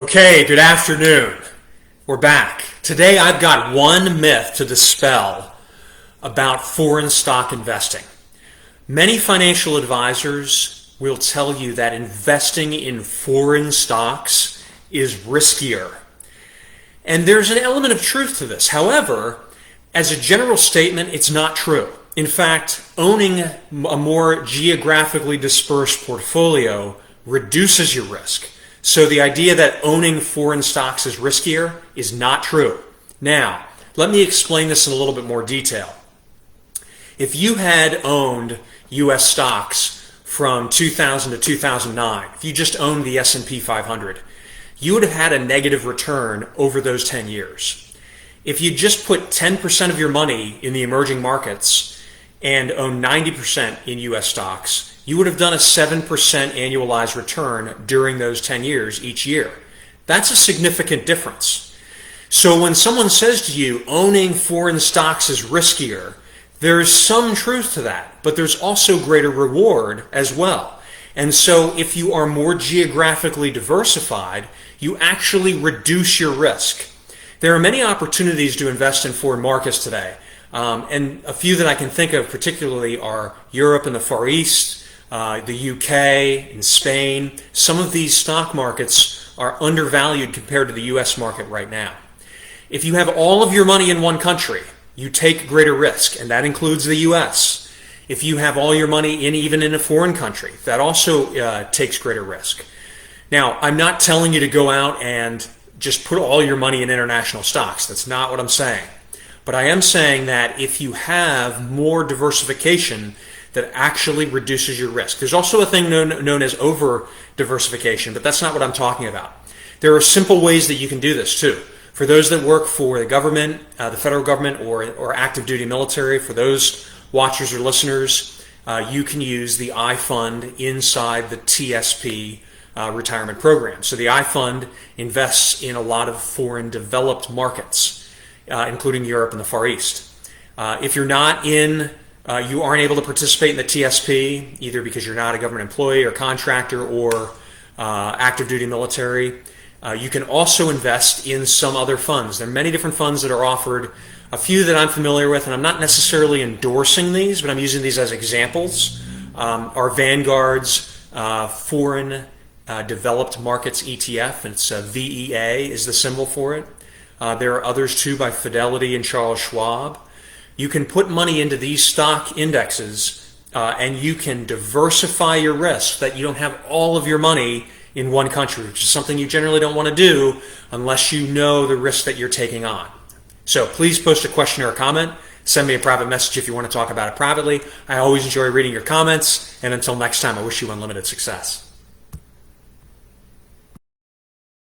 Okay, good afternoon. We're back. Today I've got one myth to dispel about foreign stock investing. Many financial advisors will tell you that investing in foreign stocks is riskier. And there's an element of truth to this. However, as a general statement, it's not true. In fact, owning a more geographically dispersed portfolio reduces your risk. So the idea that owning foreign stocks is riskier is not true. Now, let me explain this in a little bit more detail. If you had owned U.S. stocks from 2000 to 2009, if you just owned the S&P 500, you would have had a negative return over those 10 years. If you just put 10% of your money in the emerging markets and own 90% in U.S. stocks, you would have done a 7% annualized return during those 10 years each year. That's a significant difference. So when someone says to you, owning foreign stocks is riskier, there's some truth to that, but there's also greater reward as well. And so if you are more geographically diversified, you actually reduce your risk. There are many opportunities to invest in foreign markets today. And a few that I can think of particularly are Europe and the Far East, the UK and Spain. Some of these stock markets are undervalued compared to the US market right now. If you have all of your money in one country, you take greater risk, and that includes the US. If you have all your money even in a foreign country, that also takes greater risk. Now, I'm not telling you to go out and just put all your money in international stocks. That's not what I'm saying. But I am saying that if you have more diversification, that actually reduces your risk. There's also a thing known as over-diversification, but that's not what I'm talking about. There are simple ways that you can do this too. For those that work for the government, the federal government, or active duty military, for those watchers or listeners, you can use the iFund inside the TSP retirement program. So the iFund invests in a lot of foreign developed markets, including Europe and the Far East. If you're not you aren't able to participate in the TSP, either because you're not a government employee or contractor or active duty military, you can also invest in some other funds. There are many different funds that are offered. A few that I'm familiar with, and I'm not necessarily endorsing these, but I'm using these as examples, are Vanguard's Foreign Developed Markets ETF, and it's VEA is the symbol for it. There are others too by Fidelity and Charles Schwab. You can put money into these stock indexes and you can diversify your risk so that you don't have all of your money in one country, which is something you generally don't want to do unless you know the risk that you're taking on. So please post a question or a comment. Send me a private message if you want to talk about it privately. I always enjoy reading your comments, and until next time, I wish you unlimited success.